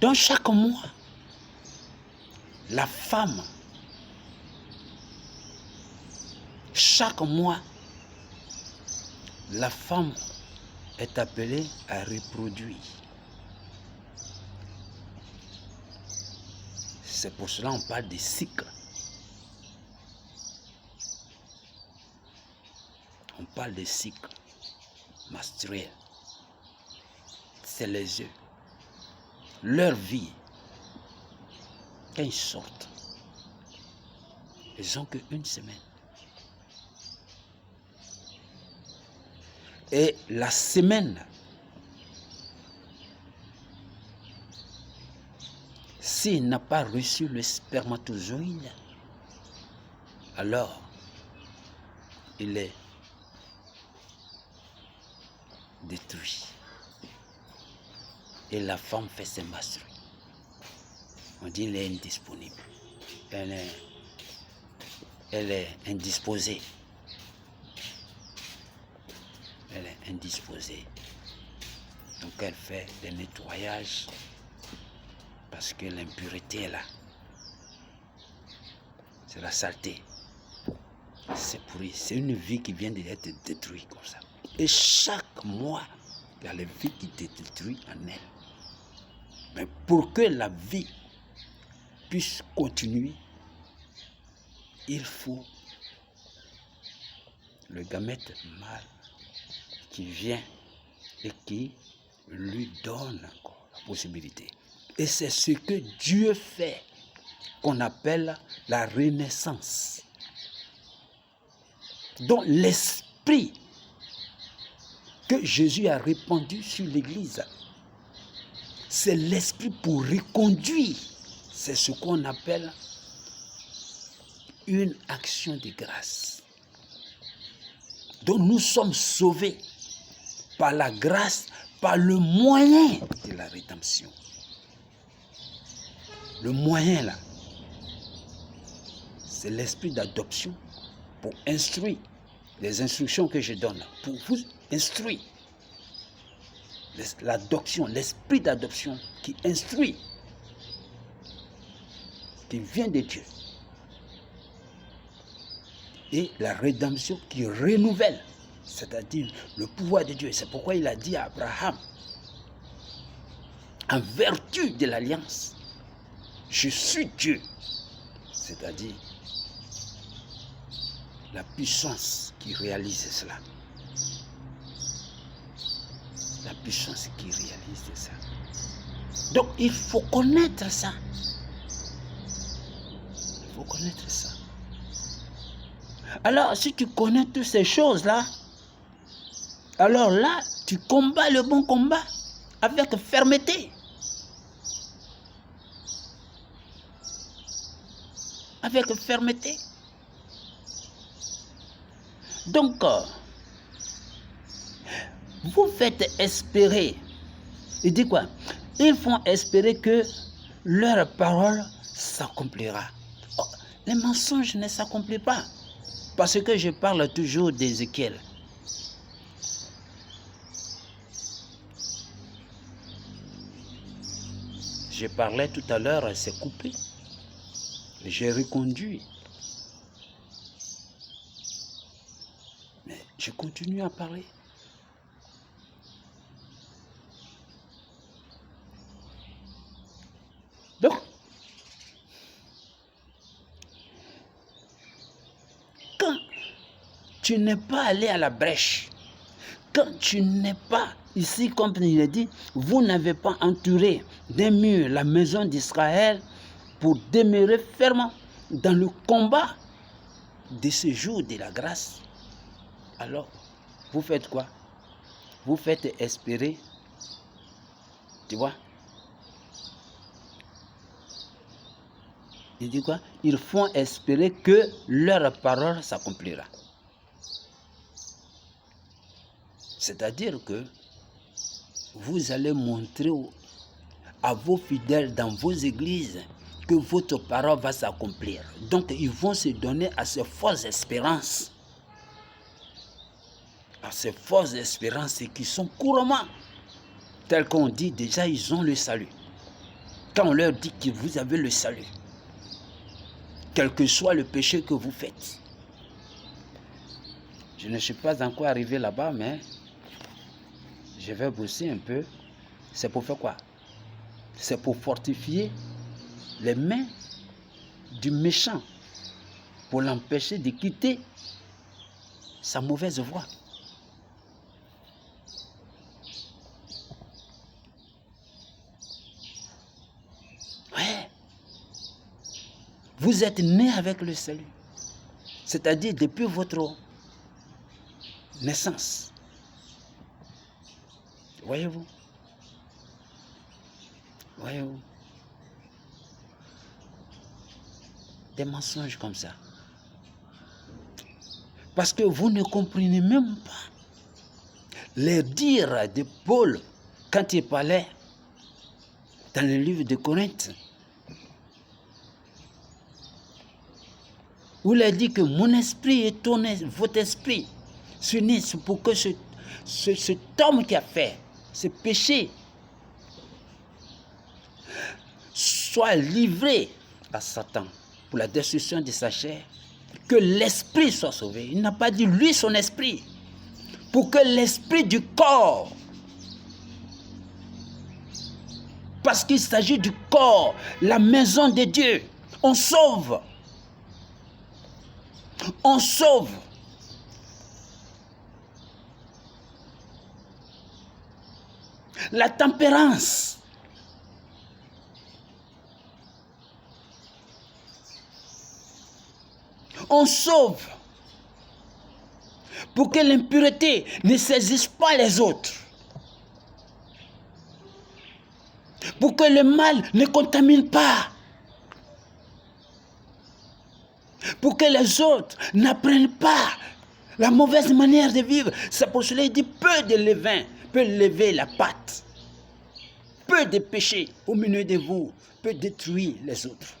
Donc chaque mois, la femme, chaque mois, la femme est appelée à reproduire. C'est pour cela qu'on parle des cycles. On parle des cycles menstruels. C'est les œufs. Leur vie, quand ils sortent, ils n'ont qu'une semaine. Et la semaine, s'il n'a pas reçu le spermatozoïde, alors il est détruit. Et la femme fait ses menstrues. On dit qu'elle est indisponible. Elle est indisposée. Elle est indisposée. Donc elle fait des nettoyages parce que l'impureté est là. C'est la saleté. C'est pourri. C'est une vie qui vient d'être détruite comme ça. Et chaque mois, il y a la vie qui est détruite en elle. Mais pour que la vie puisse continuer, il faut le gamète mâle qui vient et qui lui donne encore la possibilité. Et c'est ce que Dieu fait, qu'on appelle la renaissance. Donc l'esprit que Jésus a répandu sur l'Église, c'est l'esprit pour reconduire. C'est ce qu'on appelle une action de grâce. Donc nous sommes sauvés par la grâce, par le moyen de la rédemption. Le moyen là, c'est l'esprit d'adoption pour instruire. Les instructions que je donne pour vous instruire. L'adoption, l'esprit d'adoption qui instruit, qui vient de Dieu. Et la rédemption qui renouvelle, c'est-à-dire le pouvoir de Dieu. C'est pourquoi il a dit à Abraham, en vertu de l'alliance, je suis Dieu. C'est-à-dire la puissance qui réalise cela. La puissance qui réalise ça. Donc il faut connaître ça. Il faut connaître ça. Alors si tu connais toutes ces choses-là, alors là, tu combats le bon combat avec fermeté. Avec fermeté. Donc, vous faites espérer. Il dit quoi? Ils font espérer que leur parole s'accomplira. Oh, les mensonges ne s'accomplissent pas. Parce que je parle toujours d'Ézéchiel. Je parlais tout à l'heure, c'est coupé. J'ai reconduit. Mais je continue à parler. Donc, quand tu n'es pas allé à la brèche, quand tu n'es pas ici, comme il est dit, vous n'avez pas entouré d'un mur la maison d'Israël pour demeurer fermement dans le combat de ce jour de la grâce, alors vous faites quoi? Vous faites espérer, tu vois? Il dit quoi? Ils font espérer que leur parole s'accomplira. C'est-à-dire que vous allez montrer à vos fidèles dans vos églises que votre parole va s'accomplir. Donc ils vont se donner à ces fausses espérances. À ces fausses espérances qui sont couramment, telles qu'on dit déjà, ils ont le salut. quand on leur dit que vous avez le salut, quel que soit le péché que vous faites. Je ne suis pas encore arrivé là-bas, mais je vais bosser un peu. C'est pour faire quoi? C'est pour fortifier les mains du méchant, pour l'empêcher de quitter sa mauvaise voie. Ouais. Vous êtes né avec le salut. C'est-à-dire depuis votre naissance. Voyez-vous? Voyez-vous? Des mensonges comme ça. Parce que vous ne comprenez même pas les dires de Paul quand il parlait dans le livre de Corinthe. Où il a dit que mon esprit et votre esprit s'unissent pour que cet homme qui a fait ce péché soit livré à Satan pour la destruction de sa chair, que l'esprit soit sauvé. Il n'a pas dit lui son esprit, pour que l'esprit du corps, parce qu'il s'agit du corps, la maison de Dieu, on sauve. On sauve. La tempérance. On sauve. Pour que l'impureté ne saisisse pas les autres. Pour que le mal ne contamine pas. Pour que les autres n'apprennent pas la mauvaise manière de vivre. C'est pour cela qu'il dit peu de levain peut lever la pâte. Peu de péché au milieu de vous peut détruire les autres.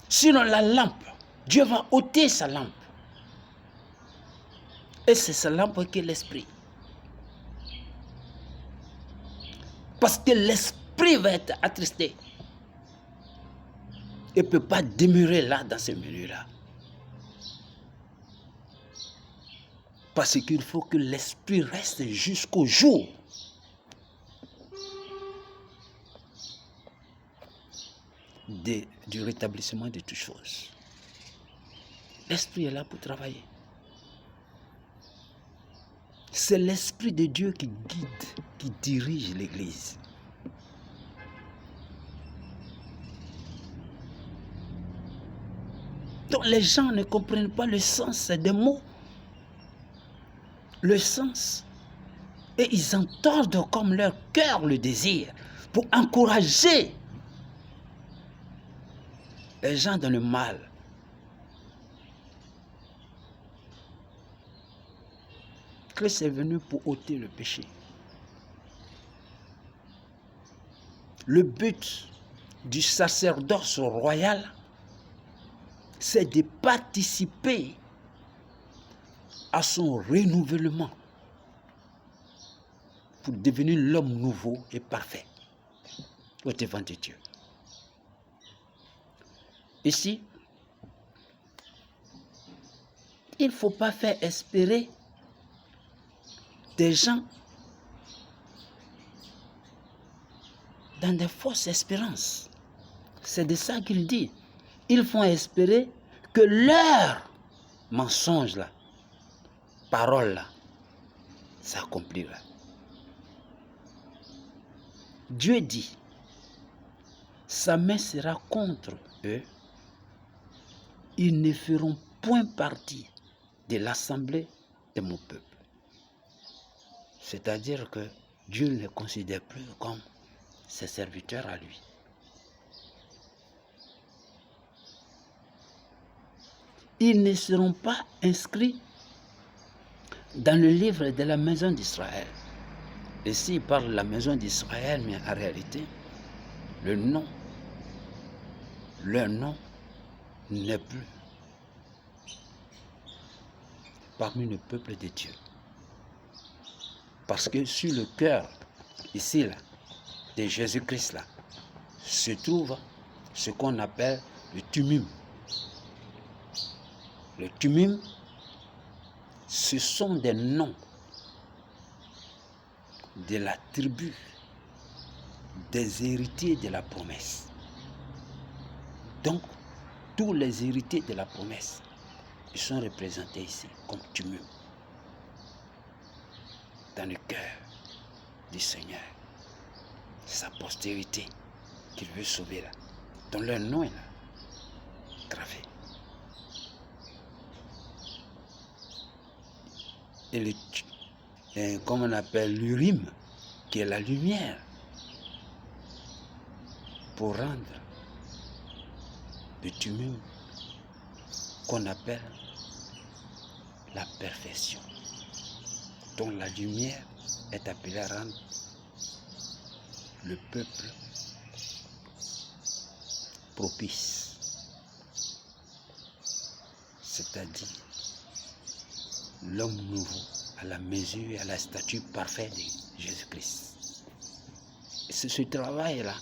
Sinon la lampe, Dieu va ôter sa lampe. Et c'est sa lampe qui est l'esprit. Parce que l'esprit va être attristé. Il ne peut pas demeurer là, dans ce milieu-là. Parce qu'il faut que l'esprit reste jusqu'au jour du rétablissement de toutes choses. L'esprit est là pour travailler. C'est l'esprit de Dieu qui guide, qui dirige l'Église. Donc les gens ne comprennent pas le sens des mots. Le sens. Et ils entendent comme leur cœur le désir pour encourager les gens dans le mal. Christ est venu pour ôter le péché. Le but du sacerdoce royal, c'est de participer à son renouvellement pour devenir l'homme nouveau et parfait au devant de Dieu. Ici, il ne faut pas faire espérer des gens dans des fausses espérances. C'est de ça qu'il dit. Ils font espérer que leur mensonge là, parole là, s'accomplira. Dieu dit, sa main sera contre eux. Ils ne feront point partie de l'assemblée de mon peuple. C'est-à-dire que Dieu ne les considère plus comme ses serviteurs à lui. Ils ne seront pas inscrits dans le livre de la maison d'Israël. Ici, il parle de la maison d'Israël, mais en réalité, leur nom n'est plus parmi le peuple de Dieu. Parce que sur le cœur, ici, là, de Jésus-Christ là se trouve ce qu'on appelle le tumum. Le tumum, ce sont des noms de la tribu des héritiers de la promesse. Donc, tous les héritiers de la promesse, ils sont représentés ici comme tumum dans le cœur du Seigneur. C'est sa postérité qu'il veut sauver là, dont leur nom est là, gravé. Et comme on appelle l'urim, qui est la lumière, pour rendre le tumum qu'on appelle la perfection, dont la lumière est appelée à rendre le peuple propice, c'est-à-dire l'homme nouveau à la mesure et à la statue parfaite de Jésus-Christ. C'est ce travail-là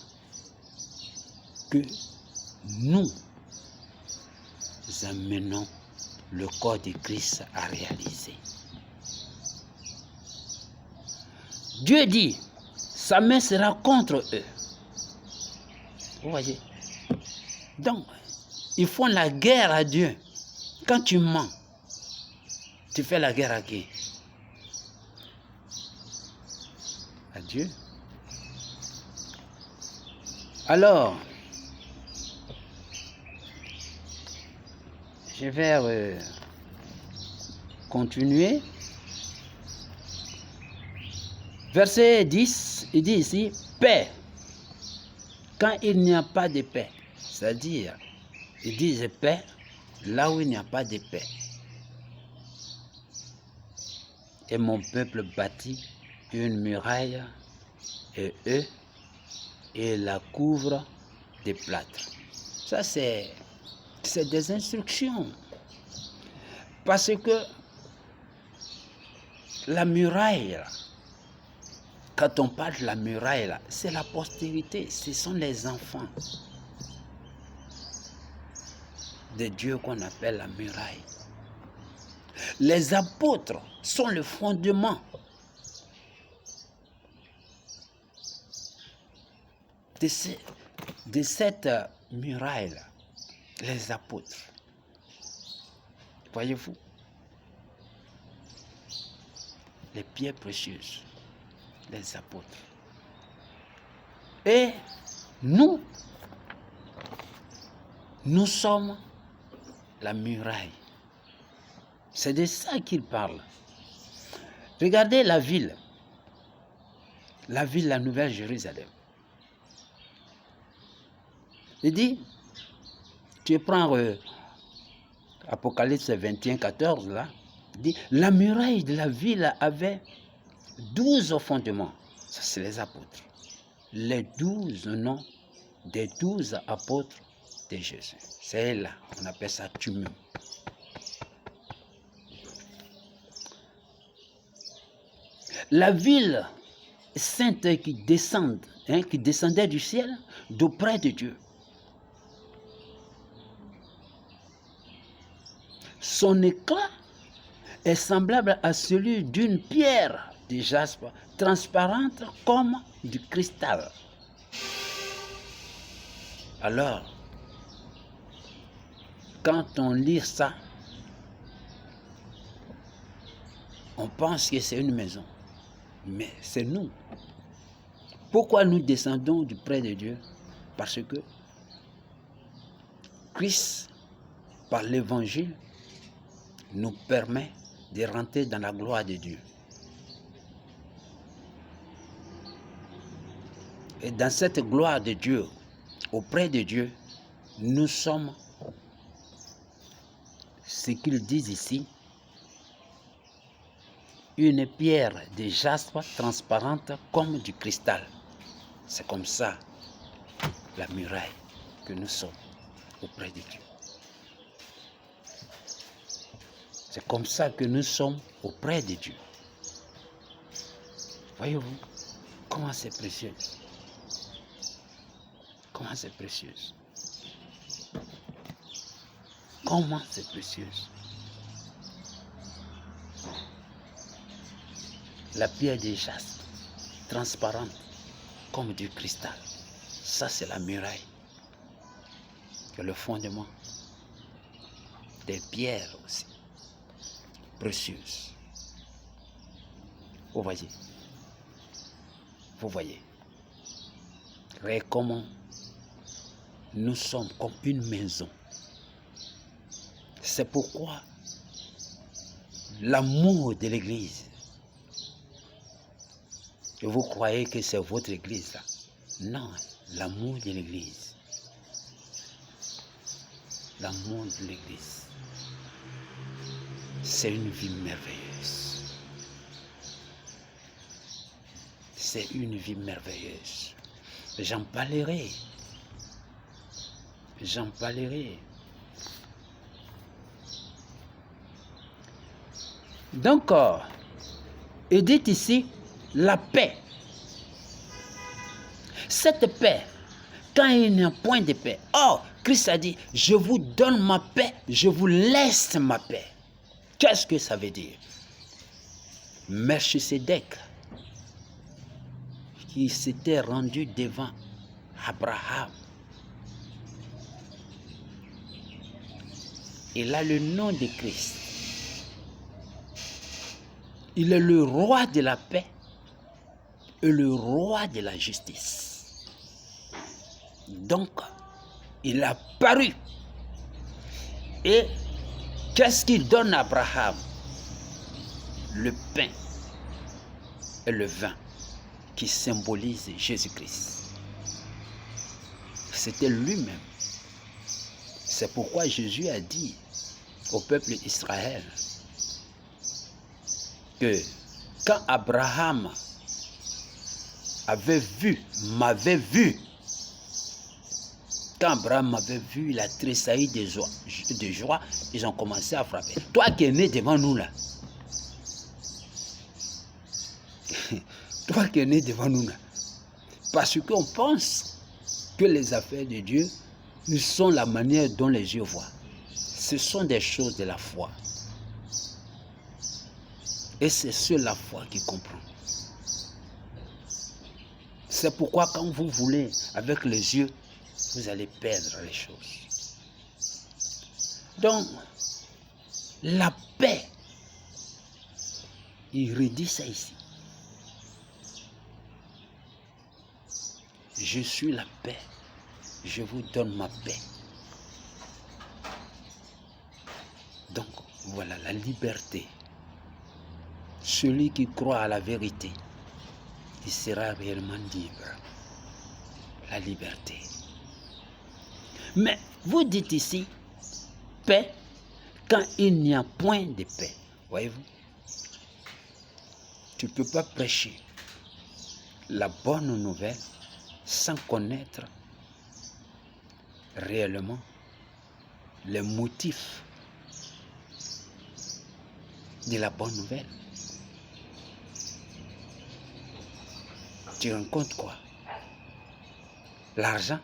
que nous amenons le corps de Christ à réaliser. Dieu dit, sa main sera contre eux. Vous voyez? Donc, ils font la guerre à Dieu. Quand tu mens, tu fais la guerre à qui? À Dieu. Alors, je vais continuer. Verset 10, il dit ici, paix. Quand il n'y a pas de paix, c'est-à-dire, ils disent paix là où il n'y a pas de paix. Et mon peuple bâtit une muraille et eux, et la couvre de plâtre. Ça, c'est des instructions. Parce que la muraille, quand on parle de la muraille, c'est la postérité, ce sont les enfants de Dieu qu'on appelle la muraille. Les apôtres sont le fondement de cette muraille-là, les apôtres. Voyez-vous, les pierres précieuses, les apôtres. Et nous sommes la muraille. C'est de ça qu'il parle. Regardez la ville, la Nouvelle Jérusalem. Il dit, tu prends Apocalypse 21, 14, là, il dit, la muraille de la ville avait 12 fondements. Ça, c'est les apôtres. Les 12 noms des 12 apôtres de Jésus. C'est là, on appelle ça tumum. La ville sainte qui descendait du ciel d'auprès de Dieu. Son éclat est semblable à celui d'une pierre de jaspe, transparente comme du cristal. Alors, quand on lit ça, on pense que c'est une maison, mais c'est nous. Pourquoi nous descendons du près de Dieu? Parce que Christ, par l'évangile, nous permet de rentrer dans la gloire de Dieu. Et dans cette gloire de Dieu, auprès de Dieu, nous sommes, ce qu'ils disent ici, une pierre de jaspe transparente comme du cristal. C'est comme ça la muraille que nous sommes auprès de Dieu. C'est comme ça que nous sommes auprès de Dieu. Voyez-vous comment c'est précieux. Comment c'est précieuse. Comment c'est précieuse. La pierre des jaspe, transparente comme du cristal. Ça, c'est la muraille. Que le fondement des pierres aussi, précieuses. Vous voyez. Vous voyez. Regardez comment nous sommes comme une maison. C'est pourquoi l'amour de l'Église. Et vous croyez que c'est votre Église là? Non, l'amour de l'Église. L'amour de l'Église. C'est une vie merveilleuse. C'est une vie merveilleuse. J'en parlerai. J'en parlerai. Donc, il dit ici, la paix. Cette paix, quand il n'y a point de paix. Oh, Christ a dit, je vous donne ma paix, je vous laisse ma paix. Qu'est-ce que ça veut dire? Melchisédek, qui s'était rendu devant Abraham, il a le nom de Christ. Il est le roi de la paix et le roi de la justice. Donc, il a paru. Et qu'est-ce qu'il donne à Abraham? Le pain et le vin qui symbolisent Jésus-Christ. C'était lui-même. C'est pourquoi Jésus a dit au peuple d'Israël que quand Abraham m'avait vu, quand Abraham m'avait vu, il a tressailli de joie, ils ont commencé à frapper. Toi qui es né devant nous là, toi qui es né devant nous là, parce qu'on pense que les affaires de Dieu sont la manière dont les yeux voient. Ce sont des choses de la foi. Et c'est seule la foi qui comprend. C'est pourquoi quand vous voulez, avec les yeux, vous allez perdre les choses. Donc, la paix, il redit ça ici. Je suis la paix, je vous donne ma paix. Donc, voilà la liberté. Celui qui croit à la vérité, il sera réellement libre. La liberté. Mais vous dites ici, paix, quand il n'y a point de paix. Voyez-vous? Tu ne peux pas prêcher la bonne nouvelle sans connaître réellement les motifs de la bonne nouvelle. Tu rencontres quoi? L'argent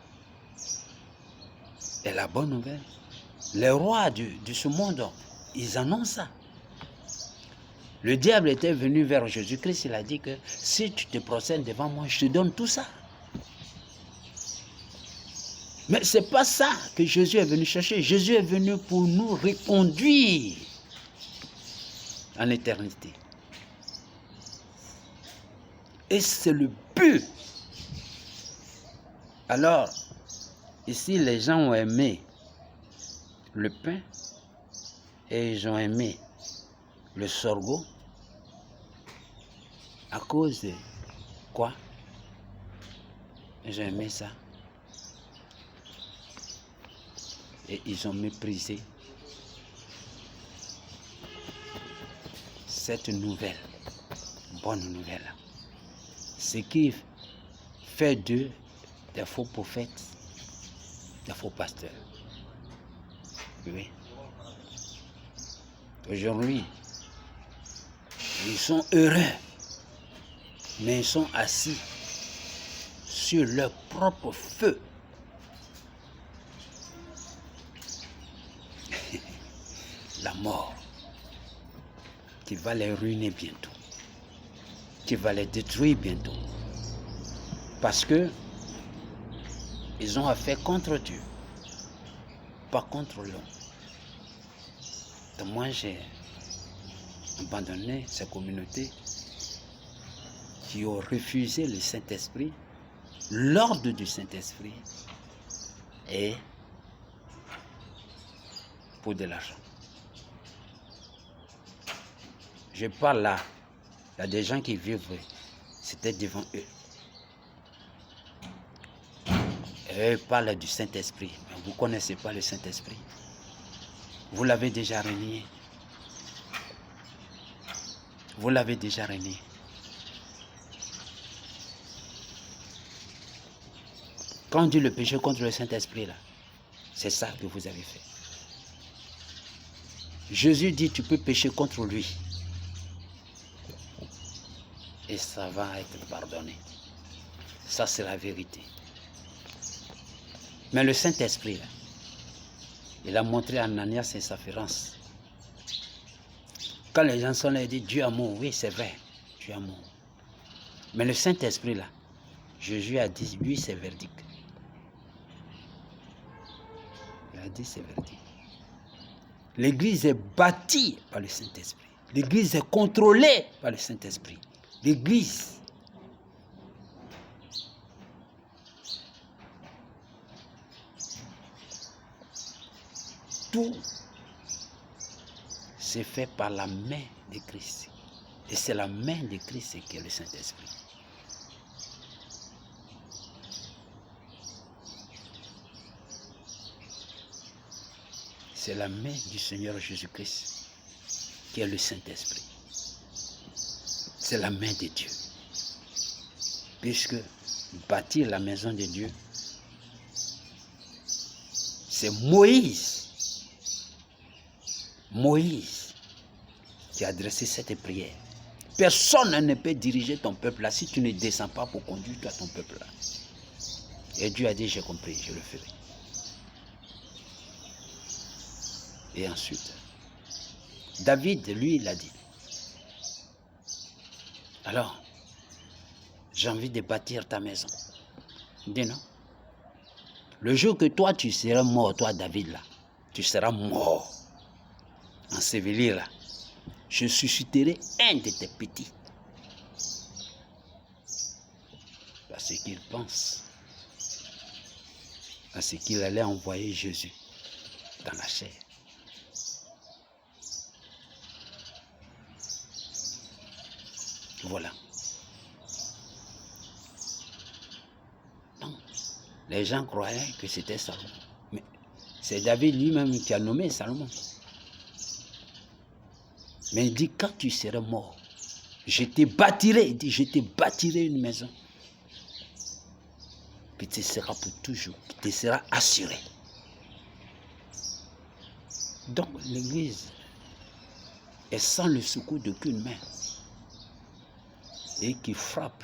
et la bonne nouvelle. Les rois de ce monde, ils en ont ça. Le diable était venu vers Jésus-Christ, il a dit que si tu te procèdes devant moi, je te donne tout ça. Mais ce n'est pas ça que Jésus est venu chercher. Jésus est venu pour nous reconduire en éternité. Et c'est le but. Alors, ici, les gens ont aimé le pain et ils ont aimé le sorgho à cause de quoi? Ils ont aimé ça. Et ils ont méprisé cette nouvelle, bonne nouvelle. Ce qui fait d'eux des faux prophètes, des faux pasteurs. Oui. Aujourd'hui, ils sont heureux, mais ils sont assis sur leur propre feu la mort, qui va les ruiner bientôt, qui va les détruire bientôt. Parce que ils ont affaire contre Dieu, pas contre l'homme. Donc moi, j'ai abandonné ces communautés qui ont refusé le Saint-Esprit, l'ordre du Saint-Esprit, et pour de l'argent. Je parle là, il y a des gens qui vivent, c'était devant eux. Et eux parlent du Saint-Esprit, mais vous ne connaissez pas le Saint-Esprit. Vous l'avez déjà renié. Vous l'avez déjà renié. Quand on dit le péché contre le Saint-Esprit, là, c'est ça que vous avez fait. Jésus dit, tu peux pécher contre lui. Et ça va être pardonné. Ça, c'est la vérité. Mais le Saint-Esprit, là, il a montré à Ananias et Saphirance. Quand les gens sont là, ils disent, Dieu amour, oui, c'est vrai, Dieu amour. Mais le Saint-Esprit, là, Jésus a dit, lui, c'est verdict. Il a dit, c'est verdict. L'Église est bâtie par le Saint-Esprit. L'Église est contrôlée par le Saint-Esprit. L'Église. Tout c'est fait par la main de Christ. Et c'est la main de Christ qui est le Saint-Esprit. C'est la main du Seigneur Jésus-Christ qui est le Saint-Esprit. C'est la main de Dieu. Puisque bâtir la maison de Dieu, c'est Moïse qui a adressé cette prière. Personne ne peut diriger ton peuple là si tu ne descends pas pour conduire toi ton peuple là. Et Dieu a dit, j'ai compris, je le ferai. Et ensuite, David, lui, il a dit, alors, j'ai envie de bâtir ta maison. Il dit non. Le jour que toi, tu seras mort, toi, David, là, tu seras mort, enseveli là, je susciterai un de tes petits. Parce qu'il pense à ce qu'il allait envoyer Jésus dans la chair. Voilà. Donc, les gens croyaient que c'était Salomon. Mais c'est David lui-même qui a nommé Salomon. Mais il dit, quand tu seras mort, je te bâtirai, il dit, je te bâtirai une maison qui te sera pour toujours, qui te sera assurée. Donc l'Église est sans le secours d'aucune main et qui frappe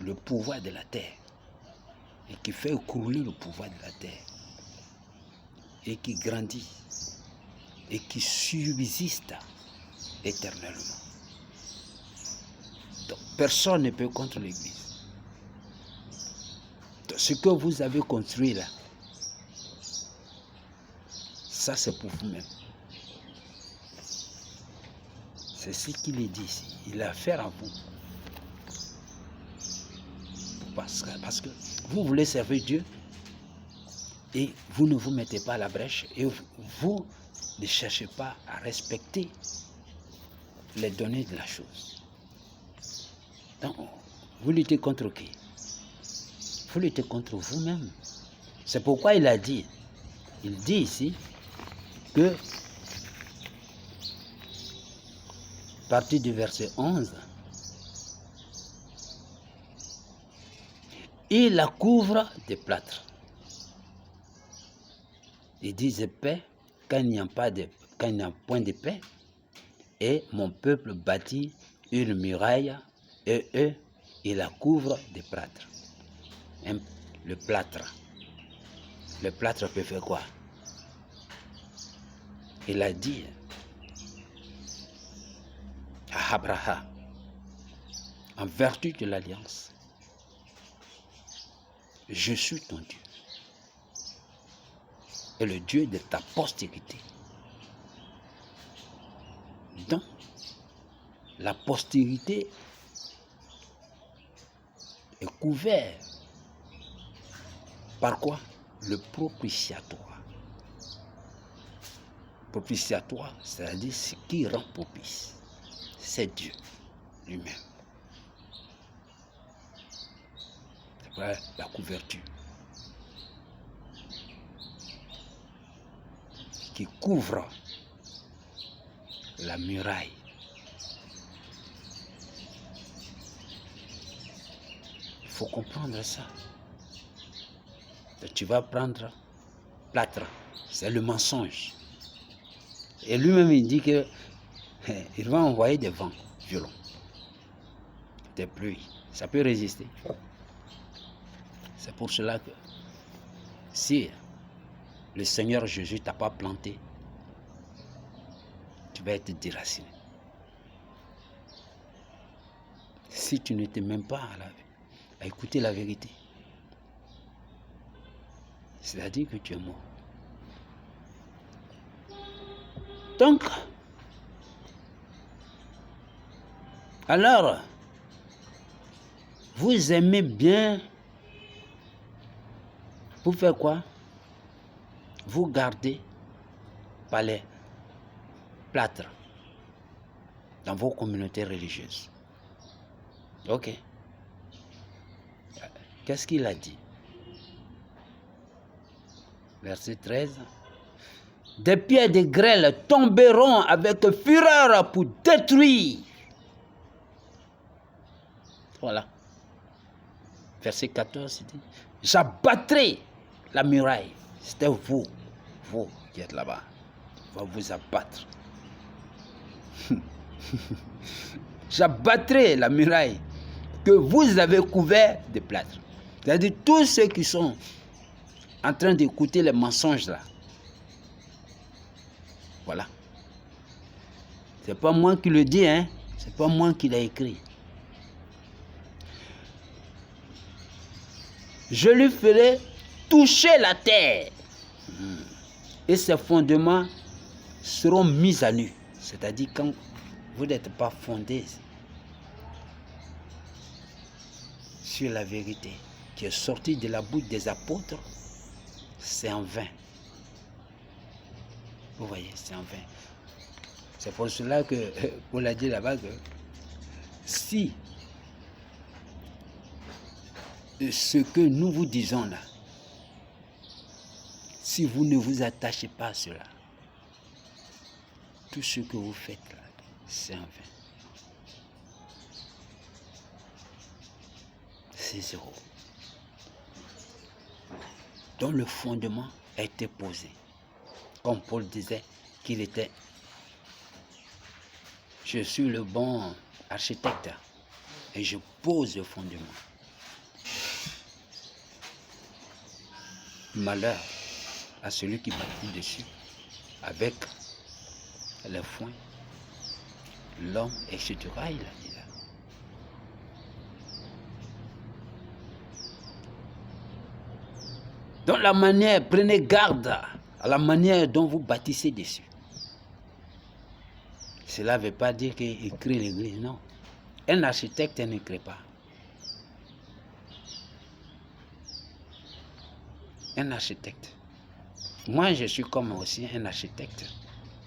le pouvoir de la terre et qui fait écrouler le pouvoir de la terre et qui grandit et qui subsiste éternellement. Donc personne ne peut contre l'Église. Ce que vous avez construit là, ça c'est pour vous-même. C'est ce qu'il est dit ici. Il a affaire à vous. Parce que vous voulez servir Dieu et vous ne vous mettez pas à la brèche et vous ne cherchez pas à respecter les données de la chose. Donc, vous luttez contre qui? Vous luttez contre vous-même. C'est pourquoi il a dit, il dit ici que, à partir du verset 11, il la couvre de plâtre. Il dit de paix quand il n'y a point de paix, et mon peuple bâtit une muraille, et eux, il la couvre de plâtre. Le plâtre. Le plâtre peut faire quoi? Il a dit, à Abraham, en vertu de l'alliance, je suis ton Dieu et le Dieu de ta postérité. Donc, la postérité est couverte par quoi? Le propitiatoire. Propitiatoire, c'est-à-dire ce qui rend propice. C'est Dieu lui-même. C'est la couverture qui couvre la muraille. Il faut comprendre ça. Tu vas prendre plâtre, c'est le mensonge. Et lui-même, il dit que il va envoyer des vents violents, des pluies. Ça peut résister. C'est pour cela que si le Seigneur Jésus ne t'a pas planté, tu vas être déraciné. Si tu ne t'es même pas à écouter la vérité, c'est-à-dire que tu es mort. Donc, alors, vous aimez bien, vous faites quoi? Vous gardez par les plâtres dans vos communautés religieuses. Ok. Qu'est-ce qu'il a dit? Verset 13. Des pierres de grêle tomberont avec fureur pour détruire. Voilà. Verset 14, il dit, j'abattrai la muraille. C'était vous qui êtes là-bas. On va vous abattre. J'abattrai la muraille que vous avez couvert de plâtre. C'est-à-dire tous ceux qui sont en train d'écouter les mensonges là. Voilà. C'est pas moi qui le dis, hein. C'est pas moi qui l'ai écrit. Je lui ferai toucher la terre. Et ses fondements seront mis à nu. C'est-à-dire quand vous n'êtes pas fondé sur la vérité qui est sortie de la bouche des apôtres, c'est en vain. Vous voyez, c'est en vain. C'est pour cela que Paul a dit là-bas que si ce que nous vous disons là, si vous ne vous attachez pas à cela, tout ce que vous faites là, c'est en vain. C'est zéro. Donc le fondement a été posé. Comme Paul disait qu'il était, je suis le bon architecte et je pose le fondement. Malheur à celui qui bâtit dessus avec le foin, l'homme, etc. Il a dit là. Donc la manière, prenez garde à la manière dont vous bâtissez dessus. Cela ne veut pas dire qu'il crée l'église, non. Un architecte ne crée pas. Un architecte. Moi, je suis comme aussi un architecte.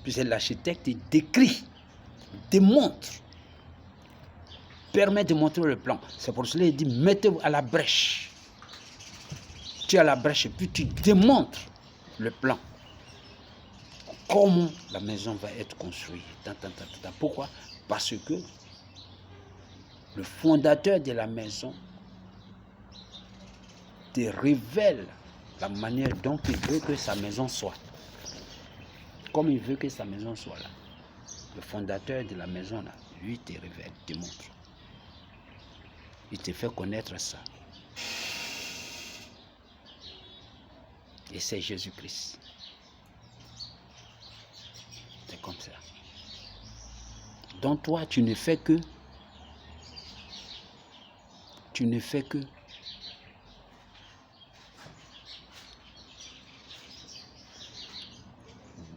Puisque l'architecte décrit, démontre, permet de montrer le plan. C'est pour cela qu'il dit, mettez-vous à la brèche. Tu es à la brèche et puis tu démontres le plan. Comment la maison va être construite. Pourquoi? Parce que le fondateur de la maison te révèle la manière dont il veut que sa maison soit. Comme il veut que sa maison soit là. Le fondateur de la maison là, lui te révèle, te montre. Il te fait connaître ça. Et c'est Jésus-Christ. C'est comme ça. Donc toi, tu ne fais que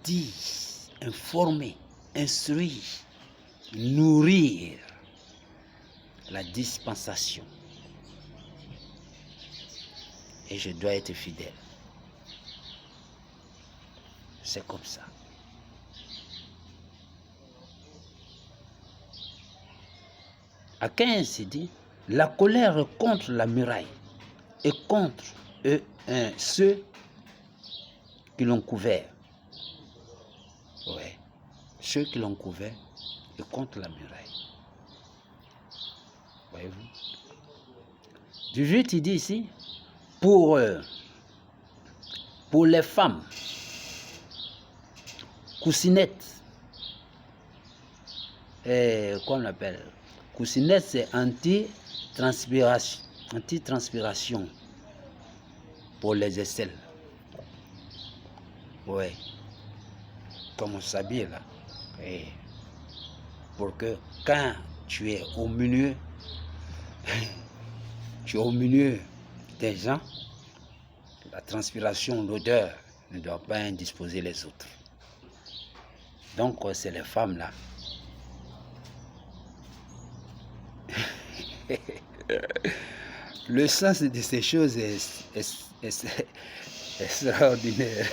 dire, informer, instruire, nourrir la dispensation. Et je dois être fidèle. C'est comme ça. Aquin s'est dit, la colère contre la muraille et contre ceux qui l'ont couvert. Ouais, ceux qui l'ont couvert et contre la muraille. Voyez-vous? 18, il dit ici, pour les femmes, coussinettes, qu'on appelle coussinettes, c'est anti-transpiration pour les aisselles. Ouais, comme on s'habille là. Et pour que quand tu es au milieu, des gens, la transpiration, l'odeur ne doit pas indisposer les autres. Donc c'est les femmes là. Le sens de ces choses est extraordinaire.